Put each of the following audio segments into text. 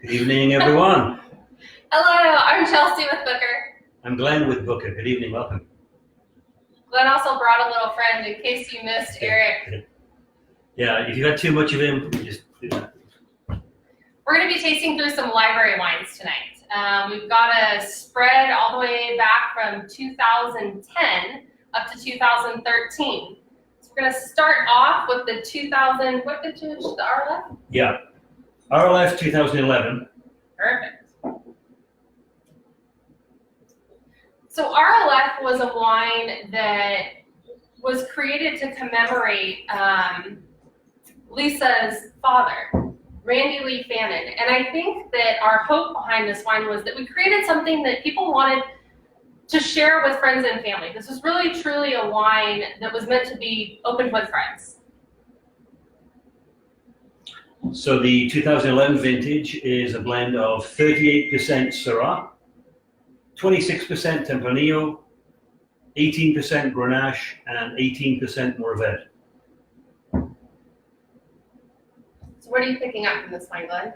Good evening, everyone. Hello, I'm Chelsea with Booker. I'm Glenn with Booker. Good evening, welcome. Glenn also brought a little friend in case you missed Eric. Yeah, if you had too much of him, just do that. We're going to be tasting through some library wines tonight. We've got a spread all the way back from 2010 up to 2013. So we're going to start off with the 2000, what vintage, the RLF? Yeah, RLF 2011. Perfect. So RLF was a wine that was created to commemorate Lisa's father, Randy Lee Fannin. And I think that our hope behind this wine was that we created something that people wanted to share with friends and family. This was really, truly a wine that was meant to be opened with friends. So the 2011 vintage is a blend of 38% Syrah, 26% Tempranillo, 18% Grenache, and 18% Mourvedre. So what are you picking up from this wine, Glenn?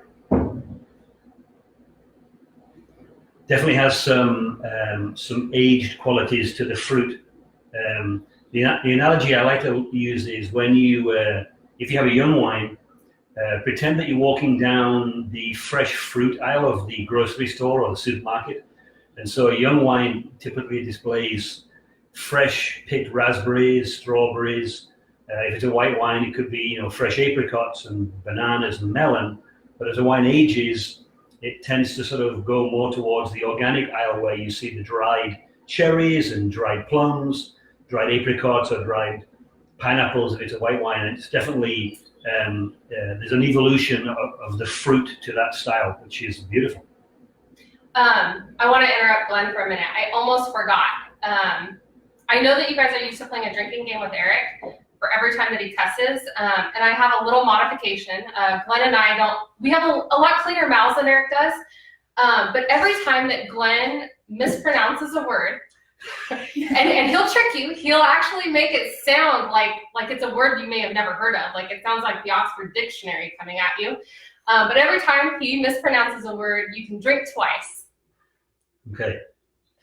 Definitely has some aged qualities to the fruit. The analogy I like to use is when you, if you have a young wine, pretend that you're walking down the fresh fruit aisle of the grocery store or the supermarket. And so a young wine typically displays fresh picked raspberries, strawberries. If it's a white wine, it could be fresh apricots and bananas and melon. But as the wine ages, it tends to sort of go more towards the organic aisle where you see the dried cherries and dried plums, dried apricots or dried pineapples if it's a white wine. And it's definitely, there's an evolution of the fruit to that style, which is beautiful. I want to interrupt Glenn for a minute. I almost forgot. I know that you guys are used to playing a drinking game with Eric for every time that he cusses, and I have a little modification. Glenn and I we have a lot cleaner mouths than Eric does, but every time that Glenn mispronounces a word, and he'll trick you, he'll actually make it sound like it's a word you may have never heard of, like it sounds like the Oxford Dictionary coming at you. But every time he mispronounces a word, you can drink twice. Okay.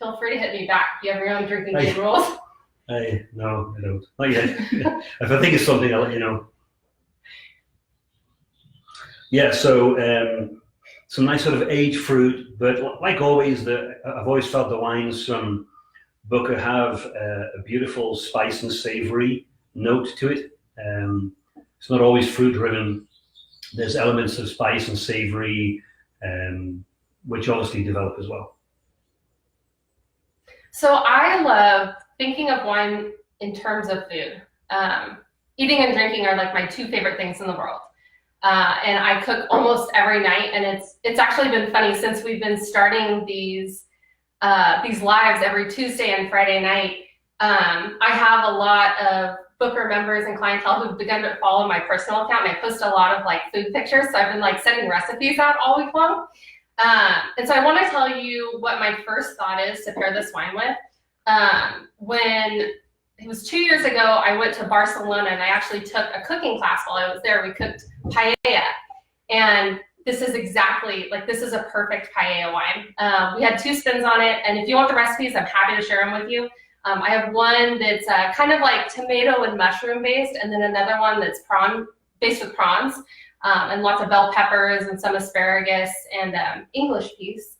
Feel free to hit me back if you have your own drinking game rules. No, I don't. Not yet. If I think of something, I'll let you know. Yeah, so some nice sort of aged fruit, but like always, I've always felt the wines from Booker have a beautiful spice and savory note to it. It's not always fruit driven. There's elements of spice and savory, which obviously develop as well. So I love thinking of wine in terms of food. Eating and drinking are like my two favorite things in the world. And I cook almost every night, and it's actually been funny since we've been starting these lives every Tuesday and Friday night. I have a lot of Booker members and clientele who've begun to follow my personal account, and I post a lot of food pictures. So I've been sending recipes out all week long. And so I want to tell you what my first thought is to pair this wine with. When it was 2 years ago, I went to Barcelona and I actually took a cooking class while I was there. We cooked paella, and this is exactly, this is a perfect paella wine. We had 2 spins on it, and if you want the recipes, I'm happy to share them with you. I have one that's kind of like tomato and mushroom based, and then another one that's based with prawns, and lots of bell peppers and some asparagus and English peas.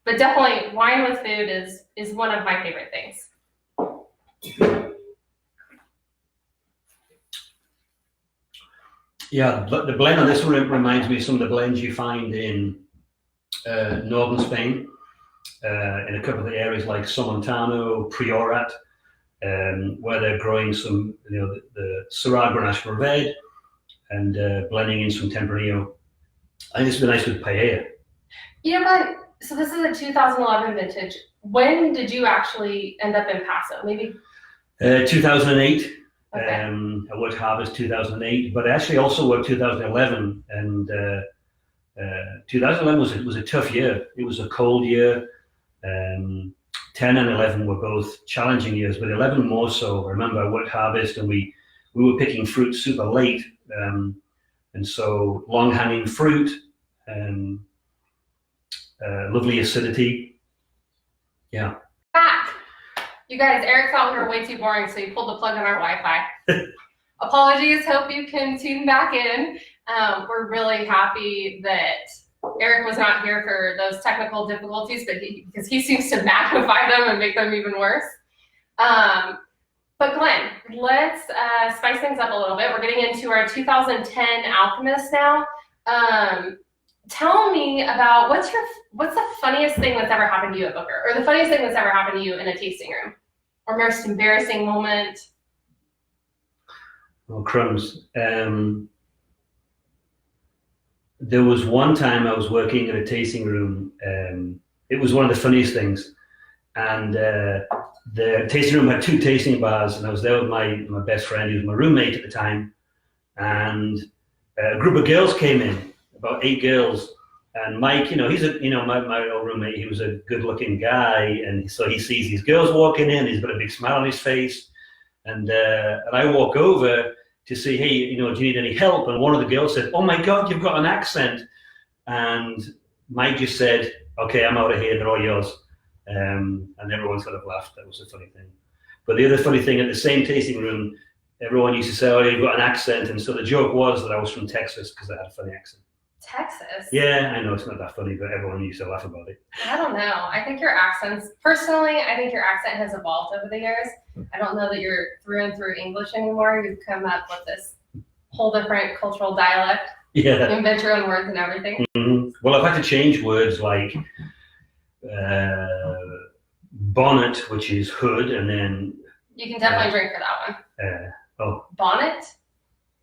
But definitely wine with food is one of my favorite things. Yeah, the blend on this one reminds me of some of the blends you find in northern Spain, in a couple of the areas like Somontano, Priorat, where they're growing some, the Syrah Grenache Mourvedre and blending in some Tempranillo. I think this would be nice with paella. But so this is a 2011 vintage. When did you actually end up in Paso? Maybe 2008. Okay. I worked Harvest 2008, but I actually also worked 2011, and 2011 was a tough year. It was a cold year. 10 and 11 were both challenging years, but 11 more so. I remember I worked Harvest, and we were picking fruit super late. And so long-hanging fruit, lovely acidity. Yeah. Back. You guys, Eric thought we were way too boring, so he pulled the plug on our Wi-Fi. Apologies, hope you can tune back in. We're really happy that Eric was not here for those technical difficulties, because he seems to magnify them and make them even worse. But Glenn, let's spice things up a little bit. We're getting into our 2010 Alchemist now. Tell me about what's the funniest thing that's ever happened to you at Booker, or the funniest thing that's ever happened to you in a tasting room, or most embarrassing moment? Oh, crumbs. There was one time I was working in a tasting room. It was one of the funniest things. And the tasting room had 2 tasting bars, and I was there with my best friend, he was my roommate at the time. And a group of girls came in, about 8 girls. And Mike, he's my old roommate, he was a good-looking guy. And so he sees these girls walking in, he's got a big smile on his face. And I walk over to say, hey, do you need any help? And one of the girls said, oh my God, you've got an accent. And Mike just said, okay, I'm out of here, they're all yours. And everyone sort of laughed. That was a funny thing. But the other funny thing, at the same tasting room, everyone used to say, oh, you've got an accent. And so the joke was that I was from Texas because I had a funny accent. Texas? Yeah, I know it's not that funny, but everyone used to laugh about it. I don't know. I think your accent has evolved over the years. I don't know that you're through and through English anymore. You've come up with this whole different cultural dialect. Yeah. You invent your own words and everything. Mm-hmm. Well, I've had to change words like bonnet, which is hood, and then... You can definitely drink for that one. Bonnet?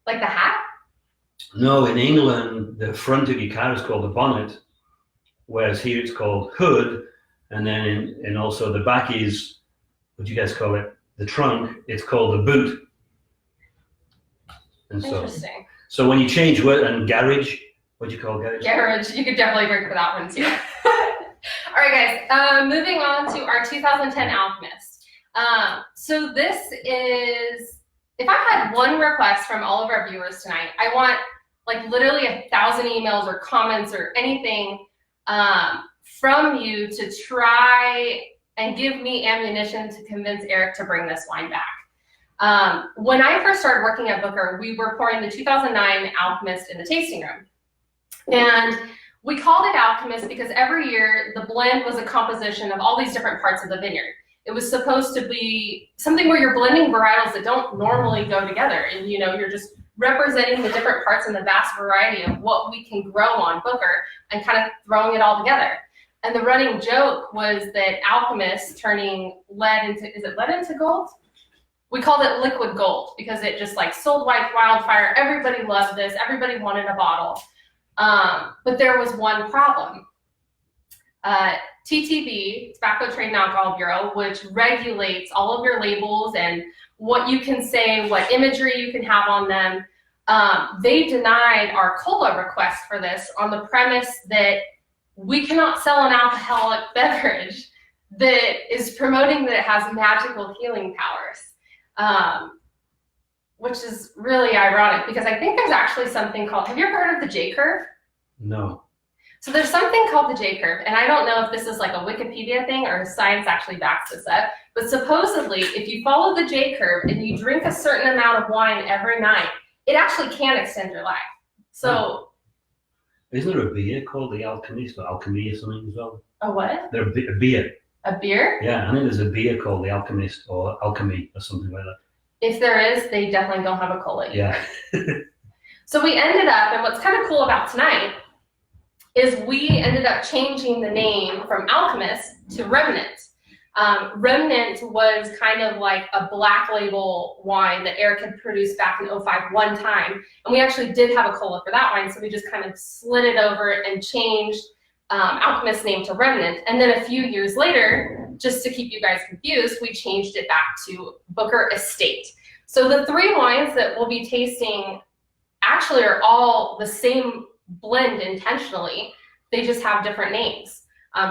Like the hat? No, in England, the front of your car is called the bonnet, whereas here it's called hood, and then and also the back is, what do you guys call it? The trunk, it's called the boot. And interesting. So when you change word, and garage, what do you call garage? Garage, you could definitely drink for that one too. All right, guys, moving on to our 2010 Alchemist. So this is, if I had one request from all of our viewers tonight, I want like literally 1,000 emails or comments or anything from you to try and give me ammunition to convince Eric to bring this wine back. When I first started working at Booker, we were pouring the 2009 Alchemist in the tasting room. And we called it Alchemist because every year the blend was a composition of all these different parts of the vineyard. It was supposed to be something where you're blending varietals that don't normally go together. And you're just representing the different parts and the vast variety of what we can grow on Booker and kind of throwing it all together. And the running joke was that Alchemist turning lead into gold? We called it liquid gold because it just like sold like wildfire. Everybody loved this. Everybody wanted a bottle. But there was one problem. TTB, Tobacco Trade and Alcohol Bureau, which regulates all of your labels and what you can say, what imagery you can have on them. They denied our cola request for this on the premise that we cannot sell an alcoholic beverage that is promoting that it has magical healing powers, which is really ironic because I think there's actually something called, have you ever heard of the J-curve? No. So there's something called the J-curve, and I don't know if this is like a Wikipedia thing or science actually backs this up, but supposedly if you follow the J-curve and you drink a certain amount of wine every night, it actually can extend your life. So... Isn't there a beer called the Alchemist or Alchemy or something as well? A what? There's a beer. A beer? Yeah, I think there's a beer called the Alchemist or Alchemy or something like that. If there is, they definitely don't have a cola. Yeah. So we ended up, and what's kind of cool about tonight is we ended up changing the name from Alchemist to Remnant. Remnant was kind of like a black label wine that Eric had produced back in 2005 one time. And we actually did have a cola for that wine, so we just kind of slid it over and changed Alchemist's name to Remnant. And then a few years later, just to keep you guys confused, we changed it back to Booker Estate. So the 3 wines that we'll be tasting actually are all the same blend intentionally. They just have different names.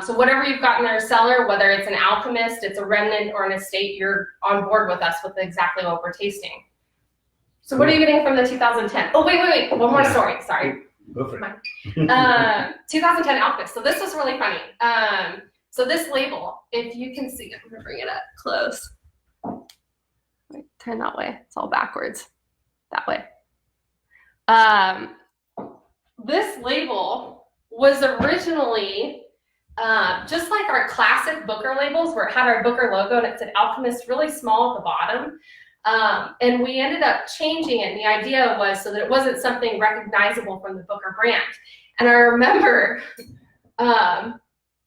So whatever you've got in their cellar, whether it's an Alchemist, it's a Remnant, or an Estate, you're on board with us with exactly what we're tasting. So what are you getting from the 2010? Oh, wait. One more story. Sorry. Go for it. 2010 Alchemist. So this was really funny. So this label, if you can see, I'm gonna bring it up close. Wait, turn that way. It's all backwards. That way. This label was originally just like our classic Booker labels, where it had our Booker logo and it said Alchemist really small at the bottom. And we ended up changing it. And the idea was so that it wasn't something recognizable from the Booker brand. And I remember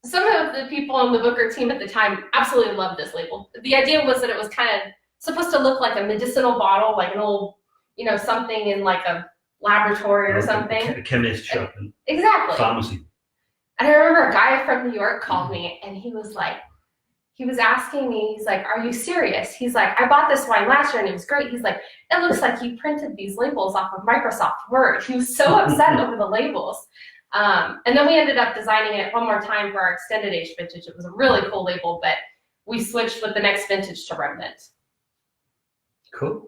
some of the people on the Booker team at the time absolutely loved this label. The idea was that it was kind of supposed to look like a medicinal bottle, like an old, something in like a laboratory or something. A chemist shop. Exactly. Pharmacy. And I remember a guy from New York called me and he was asking me, he's like, are you serious? He's like, I bought this wine last year and it was great. He's like, it looks like you printed these labels off of Microsoft Word. He was so upset over the labels. And then we ended up designing it one more time for our extended age vintage. It was a really cool label, but we switched with the next vintage to Remnant. Cool.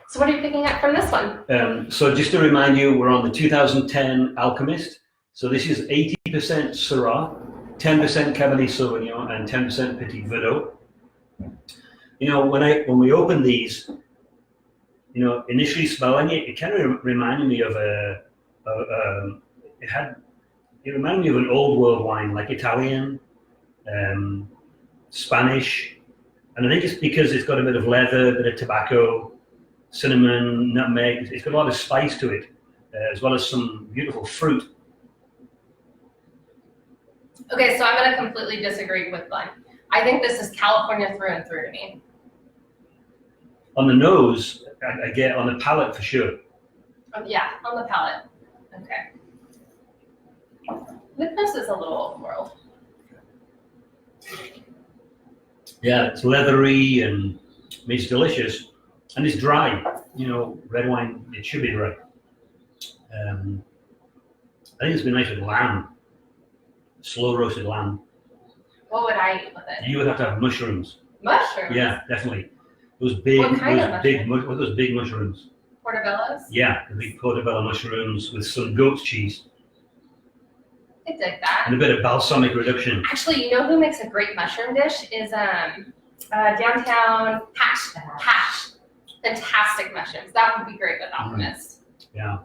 So what are you picking up from this one? So just to remind you, we're on the 2010 Alchemist. So this is 80% Syrah, 10% Cabernet Sauvignon, and 10% Petit Verdot. When we opened these, initially smelling it, it kind of reminded me of it reminded me of an old world wine, like Italian, Spanish, and I think it's because it's got a bit of leather, a bit of tobacco, cinnamon, nutmeg. It's got a lot of spice to it, as well as some beautiful fruit. Okay, so I'm going to completely disagree with Glenn. I think this is California through and through to me. On the nose, I get on the palate for sure. Yeah, on the palate. Okay. This is a little old world. Yeah, it's leathery and it's delicious, and it's dry. Red wine, it should be dry. I think it's been nice with lamb, slow roasted lamb. What would I eat with it? You would have to have mushrooms. Mushrooms? Yeah, definitely. Those big, what kind of those big mushrooms? Portobellos? Yeah, the big portobello mushrooms with some goat's cheese. I dig that. And a bit of balsamic reduction. Actually, who makes a great mushroom dish is downtown Hash. Fantastic mushrooms. That would be great with Alchemist. Yeah.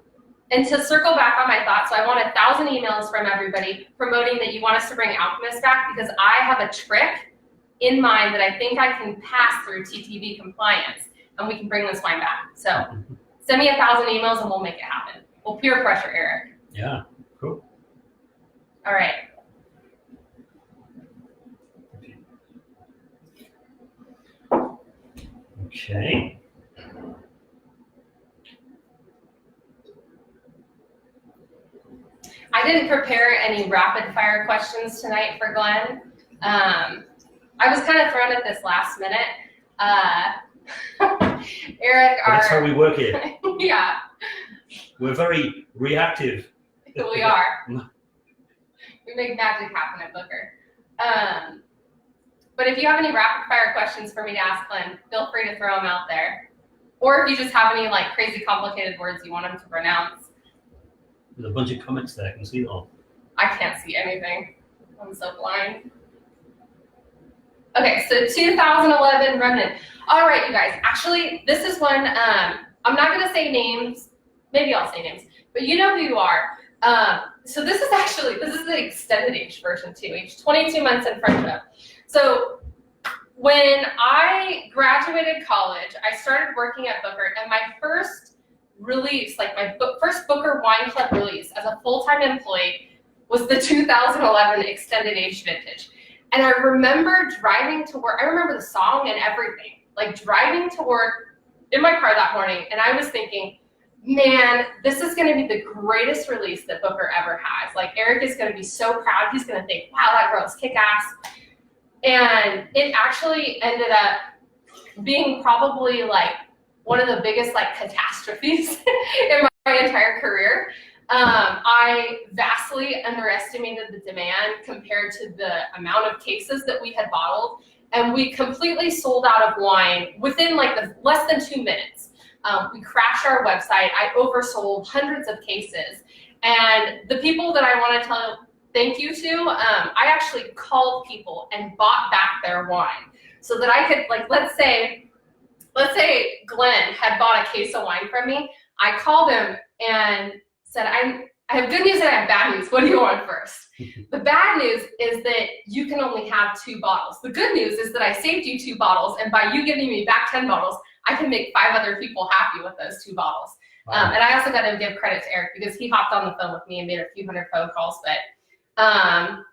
And to circle back on my thoughts, so I want 1,000 emails from everybody promoting that you want us to bring Alchemist back, because I have a trick in mind that I think I can pass through TTV compliance, and we can bring this wine back. So send me 1,000 emails and we'll make it happen. We'll peer pressure Eric. Yeah, cool. All right. Okay. I didn't prepare any rapid fire questions tonight for Glenn. I was kind of thrown at this last minute. Eric, That's how we work here. Yeah. We're very reactive. We are. We make magic happen at Booker. But if you have any rapid fire questions for me to ask Glenn, feel free to throw them out there. Or if you just have any crazy complicated words you want him to pronounce. There's a bunch of comments there. I can see it all. I can't see anything. I'm so blind. Okay, so 2011 Remnant. All right, you guys. Actually, this is one. I'm not going to say names. Maybe I'll say names. But you know who you are. So this is the extended age version too, age 22 months in friendship. So when I graduated college, I started working at Booker, and my first release, first Booker Wine Club release as a full-time employee was the 2011 extended age vintage. And I remember driving to work. I remember the song and everything, driving to work in my car that morning, and I was thinking, man, this is going to be the greatest release that Booker ever has. Eric is going to be so proud. He's going to think, wow, that girl's kick-ass. And it actually ended up being probably one of the biggest catastrophes in my entire career. I vastly underestimated the demand compared to the amount of cases that we had bottled, and we completely sold out of wine within less than 2 minutes. We crashed our website. I oversold hundreds of cases. And the people that I want to tell thank you to, I actually called people and bought back their wine so that I could, like, let's say Glenn had bought a case of wine from me. I called him and said, I have good news and I have bad news. What do you want first? The bad news is that you can only have 2 bottles. The good news is that I saved you 2 bottles, and by you giving me back 10 bottles, I can make 5 other people happy with those 2 bottles. Wow. And I also got to give credit to Eric because he hopped on the phone with me and made a few hundred phone calls. But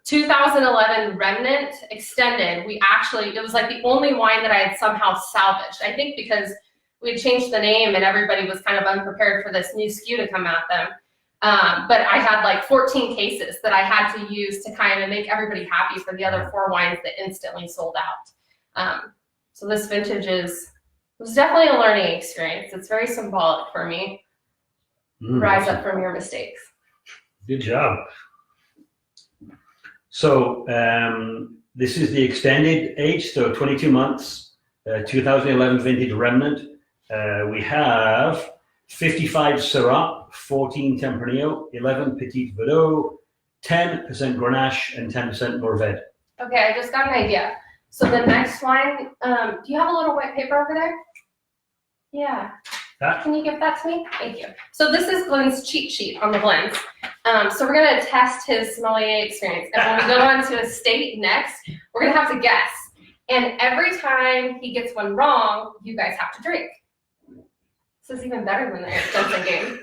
2011 Remnant Extended, it was like the only wine that I had somehow salvaged. I think because we had changed the name and everybody was kind of unprepared for this new SKU to come at them. But I had like 14 cases that I had to use to kind of make everybody happy for the other 4 wines that instantly sold out. So this vintage was definitely a learning experience. It's very symbolic for me. Rise up from your mistakes. Good job. So this is the extended age, so 22 months, 2011 vintage Remnant. We have 55 Syrah, 14 Tempranillo, 11 Petit Verdot, 10% Grenache, and 10% Mourvedre. Okay, I just got an idea. So the next wine, do you have a little white paper over there? Yeah. Can you give that to me? Thank you. So this is Glenn's cheat sheet on the blends. So we're going to test his sommelier experience. And when we go on to a state next, we're going to have to guess. And every time he gets one wrong, you guys have to drink. This is even better than the Eric Jensen game.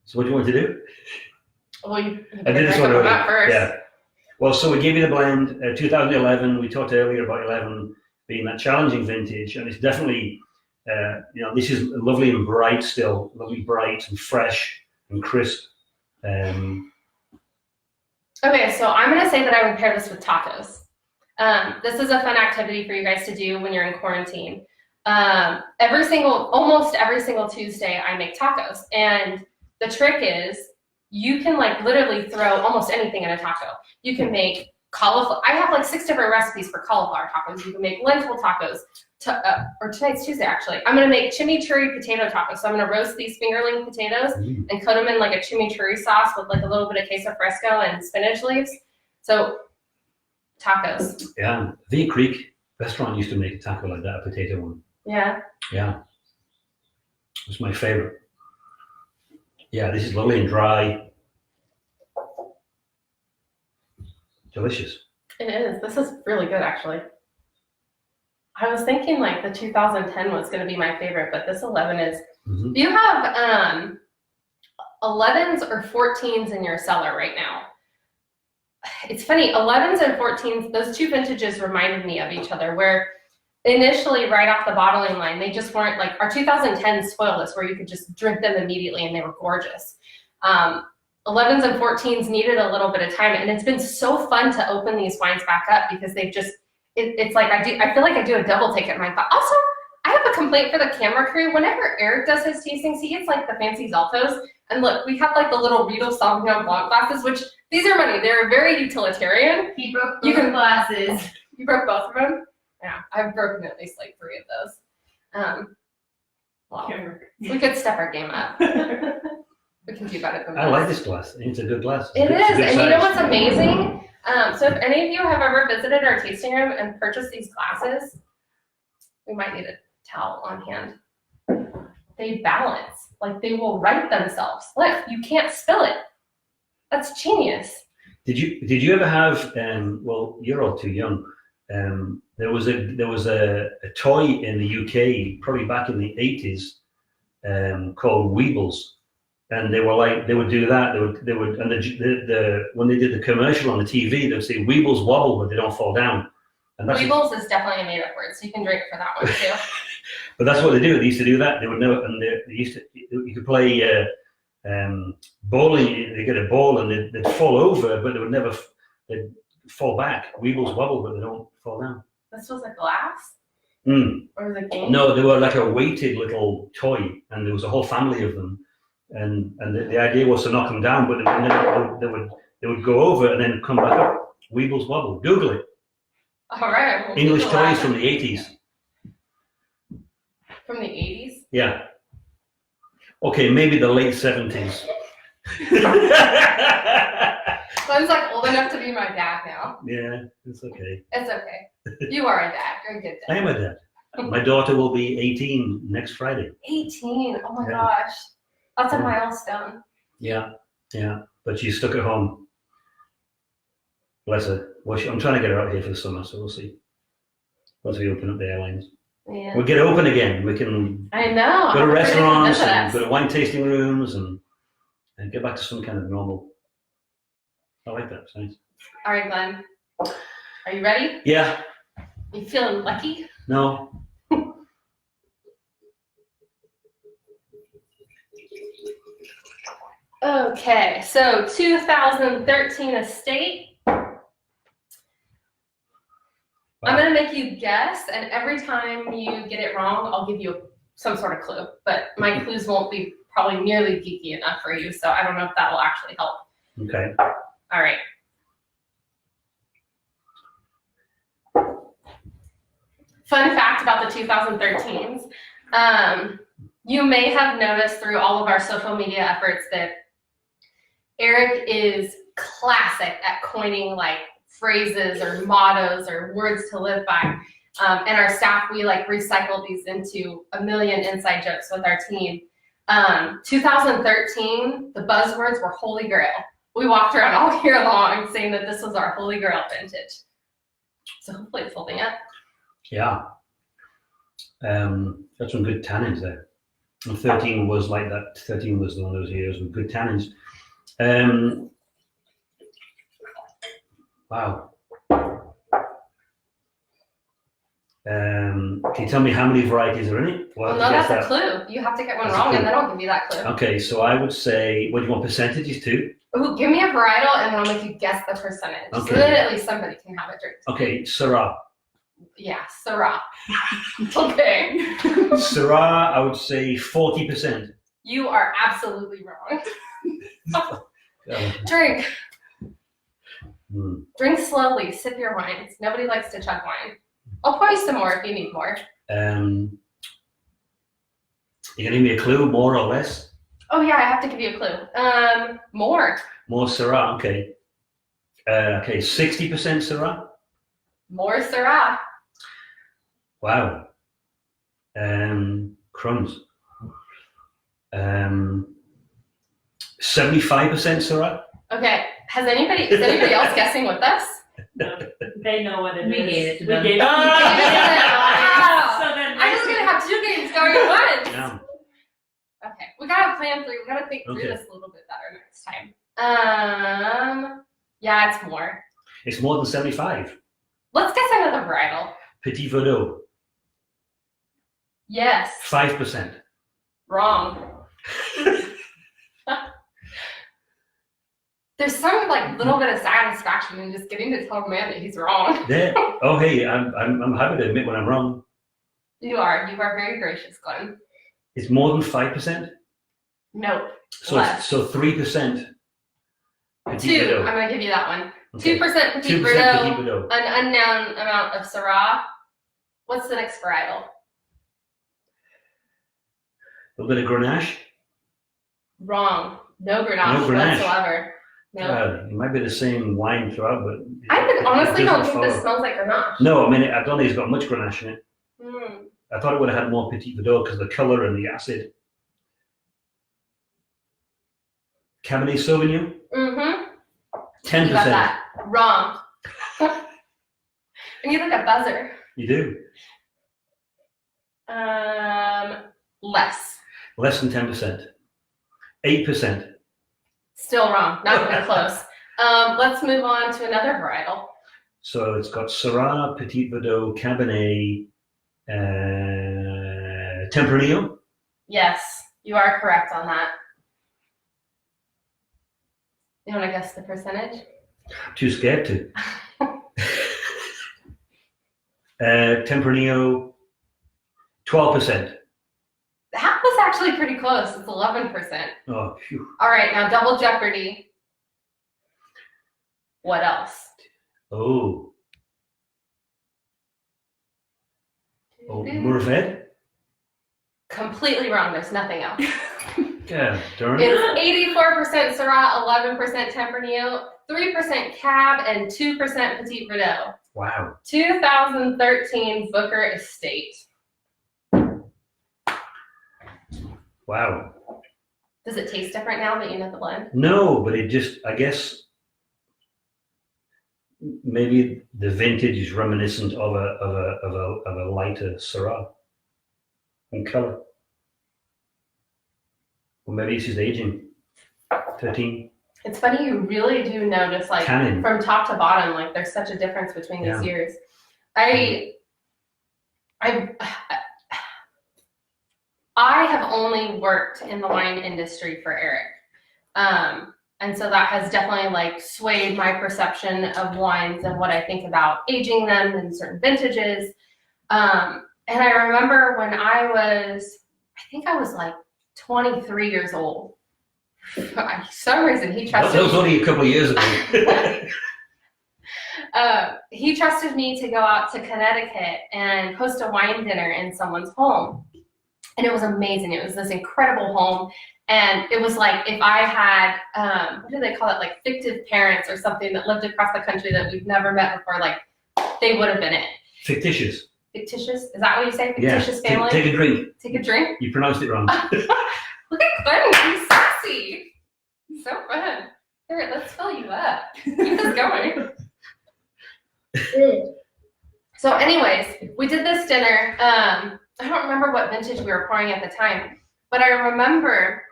So what do you want to do? Well, you I did this one already. first. Yeah. Well, so we gave you the blend. 2011. We talked earlier about 11 being that challenging vintage, and it's definitely, this is lovely and bright still, lovely bright and fresh and crisp. Okay, so I'm going to say that I would pair this with tacos. This is a fun activity for you guys to do when you're in quarantine. Almost every single Tuesday, I make tacos, and the trick is you can like literally throw almost anything in a taco. You can make cauliflower. I have like 6 different recipes for cauliflower tacos. You can make lentil tacos. Or tonight's Tuesday, actually. I'm going to make chimichurri potato tacos. So I'm going to roast these fingerling potatoes and coat them in like a chimichurri sauce with like a little bit of queso fresco and spinach leaves. So tacos. Yeah, Via Creek restaurant used to make a taco like that, a potato one. Yeah. Yeah. It's my favorite. Yeah, this is lovely and dry. Delicious. It is. This is really good, actually. I was thinking like the 2010 was going to be my favorite, but this 11 is. Do you have 11s or 14s in your cellar right now? It's funny, 11s and 14s, those 2 vintages reminded me of each other, where initially right off the bottling line, they just weren't like, our 2010s spoiled us where you could just drink them immediately and they were gorgeous. 11s and 14s needed a little bit of time, and it's been so fun to open these wines back up because they've just, it's like I feel like I do a double take at my thought. Also, I have a complaint for the camera crew. Whenever Eric does his tastings, he gets like the fancy Zaltos, and look, we have like the little Riedel Sauvignon Blanc glasses, which these are money. They're very utilitarian. He broke both glasses. You broke both of them? Yeah, I've broken at least like 3 of those. Well, we could step our game up. We can do better than that. I like this glass. It's a good glass. It is, and you know what's amazing? So if any of you have ever visited our tasting room and purchased these glasses, we might need a towel on hand. They balance, like they will right themselves. Look, you can't spill it. That's genius. Did you ever have? Well, you're all too young. There was a toy in the UK, probably back in the 80s, called Weebles. And they would do that. They would, and when they did the commercial on the TV, they'd say Weebles wobble, but they don't fall down. And that's Weebles is definitely a made-up word, so you can drink for that one too. But that's what they do. They used to do that. They would know, and they used to. You could play bowling. They get a ball and they'd fall over, but they would never. They'd fall back. Weebles wobble, but they don't fall down. This was a glass. Or was it a game? No, they were like a weighted little toy, and there was a whole family of them. And the idea was to knock them down, but they would go over and then come back up. Weebles wobble. Google it. All right. English toys from the 80s. From the 80s? Yeah. Okay, maybe the late 70s. Glenn's like old enough to be my dad now. Yeah, it's okay. It's okay. You are a dad. You're a good I dad. am a dad. My daughter will be 18 next Friday. 18. Oh my Yeah. gosh. That's a Yeah. milestone. Yeah, but she's stuck at home. Bless her. Well, I'm trying to get her out here for the summer, so we'll see. Once we open up the airlines. Yeah. We'll get open again. We can I know. go to restaurants Visit and us. go to wine tasting rooms and get back to some kind of normal. I like that. It's nice. All right, Glenn. Are you ready? Yeah. You feeling lucky? No. Okay, so 2013 estate. I'm going to make you guess, and every time you get it wrong, I'll give you some sort of clue. But my clues won't be probably nearly geeky enough for you, so I don't know if that will actually help. Okay. All right. Fun fact about the 2013s. You may have noticed through all of our social media efforts that Eric is classic at coining like phrases or mottos or words to live by. And our staff, we like recycle these into a million inside jokes with our team. 2013, the buzzwords were Holy Grail. We walked around all year long saying that this was our Holy Grail vintage. So hopefully it's holding up. Yeah. Got some good tannins there. And 13 was like that. 13 was one of those years with good tannins. Wow. Can you tell me how many varieties are in it? Well, no, that's a clue. You have to get one That's a wrong, clue. and then I'll give you that clue. Okay, so I would say, what do you want percentages too? Ooh, give me a varietal, and then I'll make you guess the percentage. Okay. So then at least somebody can have a drink. Okay, Syrah. Yeah, Syrah. Okay. Syrah, I would say 40%. You are absolutely wrong. Drink. Drink slowly. Sip your wines. Nobody likes to chug wine. I'll pour you some more if you need more. You gonna give me a clue, more or less? Oh yeah, I have to give you a clue. More. More Syrah, okay. Okay, 60% Syrah. More Syrah. Wow. Crumbs. 75% Syrah. Okay. Is anybody else guessing with us? No, they know what it is. We gave it to We them. gave it to Wow. So then I'm just gonna have 2 games going at once. Yeah. Okay, we gotta plan through. We gotta think through Okay. this a little bit better next time. Yeah, it's more. It's more than 75. Let's guess another varietal. Petit Verdot, Yes. 5%. Wrong. There's some like little bit of satisfaction in just getting to tell a man that he's wrong. There. Oh, hey, I'm happy to admit when I'm wrong. You are very gracious, Glenn. It's more than 5%. Nope. So Less. so 3%. Petit 2. Verdot. I'm gonna give you that one. Okay. 2% Petit 2% Verdot, Petit Verdot. an unknown amount of Syrah. What's the next varietal? A little bit of Grenache. Wrong. No Grenache, No Grenache. whatsoever. No. It might be the same wine throughout, but Honestly it don't doesn't think this follow. smells like Grenache. No, I mean I don't think it's got much Grenache in it. Mm. I thought it would have had more Petit Verdot because of the color and the acid. Cabernet Sauvignon, Mm-hmm. 10%. You got that. Wrong. I need like a buzzer. You do Less. less than 10%. 8%. Still wrong. Not even close. Let's move on to another varietal. So it's got Syrah, Petit Verdot, Cabernet, Tempranillo. Yes, you are correct on that. You want to guess the percentage? Too scared to. Tempranillo, 12%. That was actually pretty close. It's 11%. Oh, phew. All right, now double jeopardy. What else? Oh, Mourvedre. Completely wrong. There's nothing else. Yeah, darn. It's 84% Syrah, 11% Tempranillo, 3% Cab, and 2% Petit Verdot. Wow. 2013 Booker Estate. Wow. Does it taste different now that you know the blend? No, but it just, I guess, maybe the vintage is reminiscent of a lighter Syrah in color. Or maybe it's just aging. 13. It's funny, you really do notice, like, Tannin. from top to bottom, like, there's such a difference between these years. I have only worked in the wine industry for Eric. And so that has definitely, like, swayed my perception of wines and what I think about aging them in certain vintages. And I remember when I think I was like 23 years old. For some reason, he trusted me. That was only a couple of years ago. He trusted me to go out to Connecticut and host a wine dinner in someone's home. And it was amazing. It was this incredible home. And it was like if I had, what do they call it? Like fictive parents or something that lived across the country that we've never met before. Like they would have been it. Fictitious. Fictitious? Is that what you say? Fictitious family? Take a drink. Take a drink? You pronounced it wrong. Look at Glenn. He's sassy. So fun. Here, let's fill you up. Keep this going. So anyways, we did this dinner. I don't remember what vintage we were pouring at the time, but I remember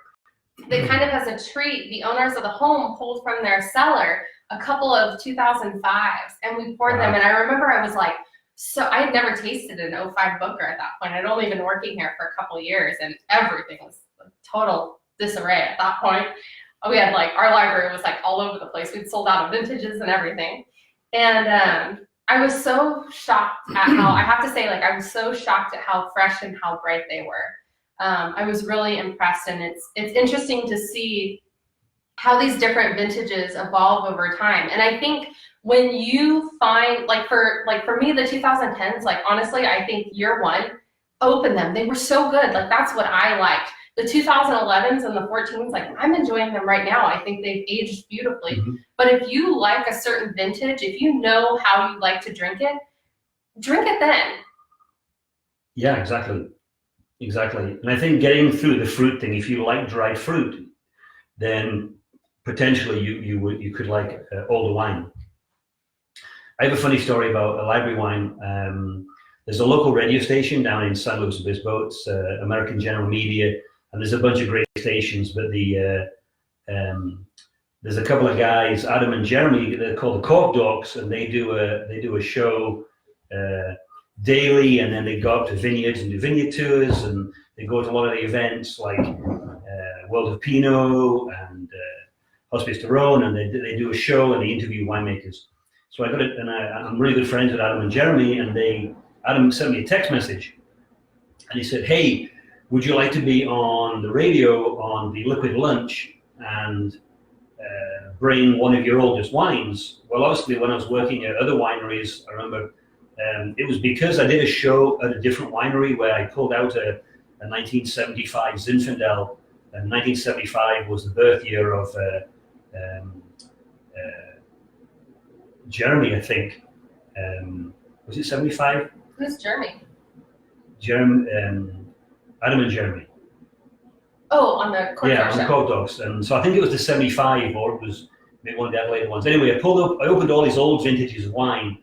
they kind of as a treat, the owners of the home pulled from their cellar a couple of 2005s and we poured them. And I remember I was like, so I had never tasted an '05 Booker at that point. I'd only been working here for a couple of years and everything was total disarray at that point. We had like, our library was like all over the place. We'd sold out of vintages and everything. And I was so shocked at how, I have to say, like, I was so shocked at how fresh and how bright they were. I was really impressed, and it's interesting to see how these different vintages evolve over time. And I think when you find, like for me, the 2010s, like honestly, I think year one, open them. They were so good. Like that's what I liked. The 2011s and the 14s, like I'm enjoying them right now. I think they've aged beautifully. Mm-hmm. But if you like a certain vintage, if you know how you like to drink it then. Yeah, exactly. And I think getting through the fruit thing, if you like dried fruit, then potentially you could like older wine. I have a funny story about a library wine. There's a local radio station down in San Luis Obispo. It's American General Media. And there's a bunch of great stations, but there's a couple of guys, Adam and Jeremy, they're called the Cork Dogs, and they do a show daily, and then they go up to vineyards and do vineyard tours, and they go to a lot of the events like World of Pinot and Hospice de Rhone, and they do a show and they interview winemakers. So I got it, and I'm really good friends with Adam and Jeremy, and Adam sent me a text message, and he said, "Hey, would you like to be on the radio on the Liquid Lunch and bring one of your oldest wines?" Well, obviously, when I was working at other wineries, I remember it was because I did a show at a different winery where I pulled out a 1975 Zinfandel, and 1975 was the birth year of Jeremy, I think. Was it 75? Who's Jeremy? Adam and Jeremy. Oh, on the Cork Dogs. On the Cork Dogs. And so I think it was the 75, or it was maybe one of the later ones. Anyway, I opened all these old vintages of wine,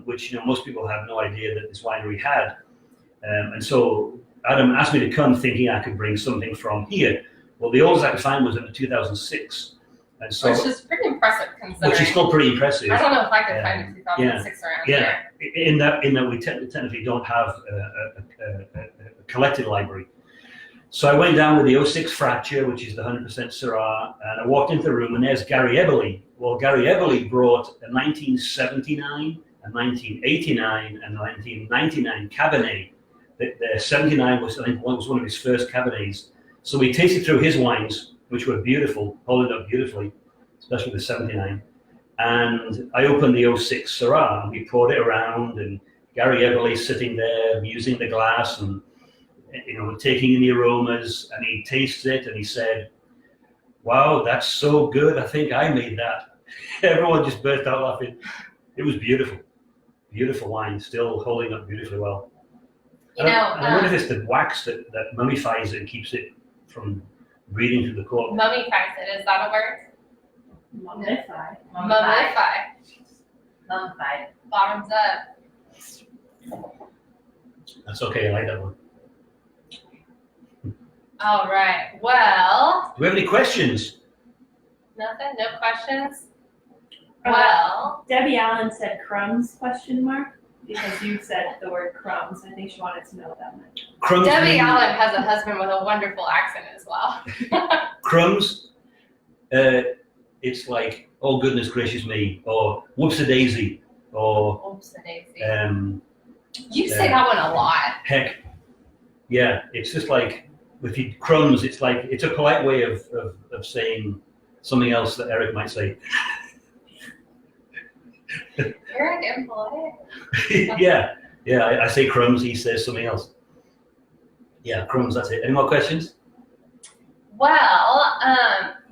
which most people have no idea that this winery had. And so Adam asked me to come, thinking I could bring something from here. Well, the oldest I could find was in 2006. And so, which is pretty impressive considering. Which is still pretty impressive. I don't know if I could find a 2006 around here. In that we technically don't have a collected library. So I went down with the 06 Fracture, which is the 100% Syrah, and I walked into the room, and there's Gary Eberle. Well, Gary Eberle brought a 1979, a 1989, and a 1999 Cabernet. The 79 was, I think, was one of his first Cabernets. So we tasted through his wines, which were beautiful, holding up beautifully, especially the 79. And I opened the 06 Syrah, and we poured it around, and Gary Eberle sitting there using the glass, and taking in the aromas, and he tastes it and he said, "Wow, that's so good. I think I made that." Everyone just burst out laughing. It was beautiful. Beautiful wine, still holding up beautifully well. And I wonder if it's the wax that mummifies it and keeps it from breathing through the cork. Mummifies it, is that a word? Mummify. Mummified. Bottoms up. That's okay, I like that one. All right, well. Do we have any questions? Nothing? No questions? Well. Debbie Allen said crumbs, ? Because you said the word crumbs. I think she wanted to know what that meant. Crumbs. Debbie Allen has a husband with a wonderful accent as well. Crumbs, it's like, oh goodness gracious me, or whoops-a-daisy, or Whoops-a-daisy. You say that one a lot. heck, yeah, it's just like, with you crumbs, it's like, it's a polite way of saying something else that Eric might say. Eric and polite. yeah, I say crumbs, he says something else. Yeah, crumbs, that's it. Any more questions? Well,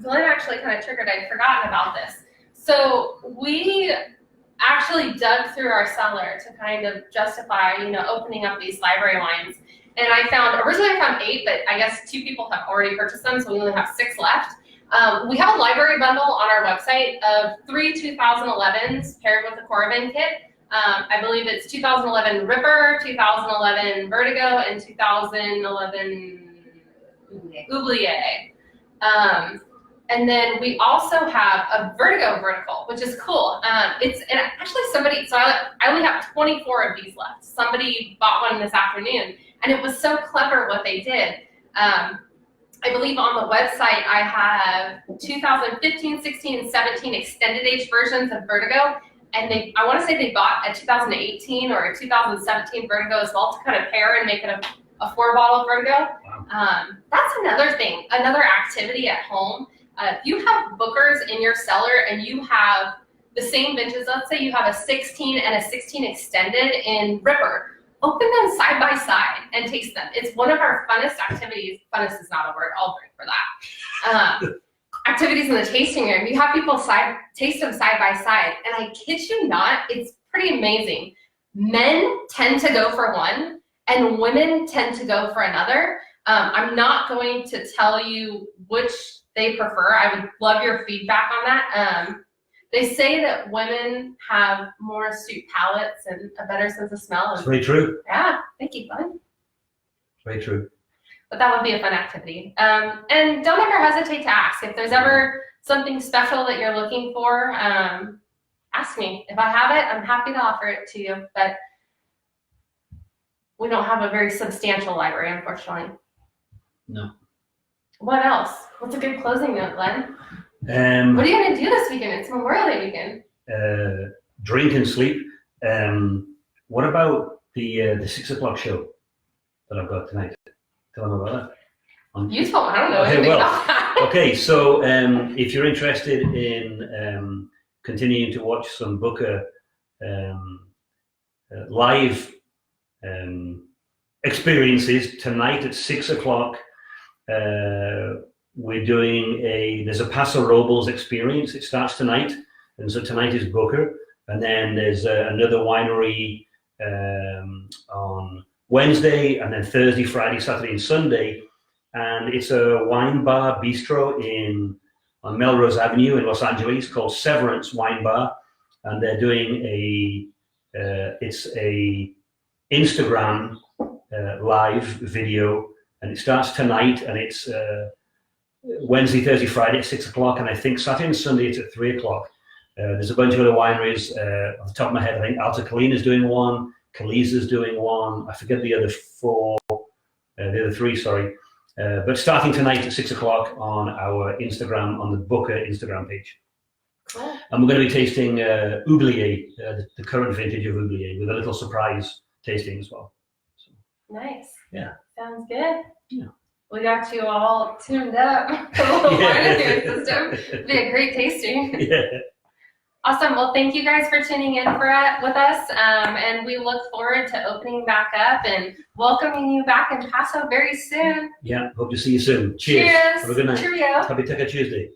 Glenn actually kind of triggered, I'd forgotten about this. So we actually dug through our cellar to kind of justify, opening up these library wines. And originally I found 8, but I guess 2 people have already purchased them, so we only have 6 left. We have a library bundle on our website of 3 2011s paired with the Coravin kit. I believe it's 2011 Ripper, 2011 Vertigo, and 2011 Oublié. And then we also have a Vertigo vertical, which is cool. So I only have 24 of these left. Somebody bought one this afternoon, and it was so clever what they did. I believe on the website I have 2015, 16, and 17 extended age versions of Vertigo, and I want to say they bought a 2018 or a 2017 Vertigo as well to kind of pair and make it a 4-bottle Vertigo. Wow. That's another thing, another activity at home. If you have bookers in your cellar and you have the same vintages, let's say you have a 16 and a 16 extended in Ripper, open them side by side and taste them. It's one of our funnest activities. Funnest is not a word, I'll drink for that. Activities in the tasting room. You have people taste them side by side. And I kid you not, it's pretty amazing. Men tend to go for one and women tend to go for another. I'm not going to tell you which they prefer. I would love your feedback on that. They say that women have more astute palates and a better sense of smell. It's very true. Yeah, thank you, Glenn. Very true. But that would be a fun activity. And don't ever hesitate to ask. If there's ever something special that you're looking for, ask me. If I have it, I'm happy to offer it to you. But we don't have a very substantial library, unfortunately. No. What else? What's a good closing note, Glenn? What are you going to do this weekend? It's Memorial Day weekend. Drink and sleep. What about the 6 o'clock show that I've got tonight? Tell them about that. You told me. I don't know Okay, anything well, about that. Okay, so if you're interested in continuing to watch some Booker live experiences tonight at 6 o'clock, we're doing there's a Paso Robles experience. It starts tonight, and so tonight is Booker, and then there's another winery on Wednesday, and then Thursday, Friday, Saturday, and Sunday, and it's a wine bar bistro on Melrose Avenue in Los Angeles called Severance Wine Bar, and they're doing it's a Instagram live video, and it starts tonight, and it's Wednesday, Thursday, Friday at 6 o'clock, and I think Saturday and Sunday it's at 3 o'clock. There's a bunch of other wineries. Off the top of my head, I think Alta Colina's doing one, Caliza's doing one. I forget the other three, sorry. But starting tonight at 6 o'clock on our Instagram, on the Booker Instagram page. Cool. And we're going to be tasting Oublié, the current vintage of Oublié, with a little surprise tasting as well. So, Nice. yeah. Sounds good. Yeah. We got you all tuned up. A little wine in your system. It'd be a great tasting. Yeah. Awesome. Well, thank you guys for tuning in with us. And we look forward to opening back up and welcoming you back in Paso very soon. Yeah, hope to see you soon. Cheers. Cheers. Have a good night. Cheerio. Happy Tucker Tuesday.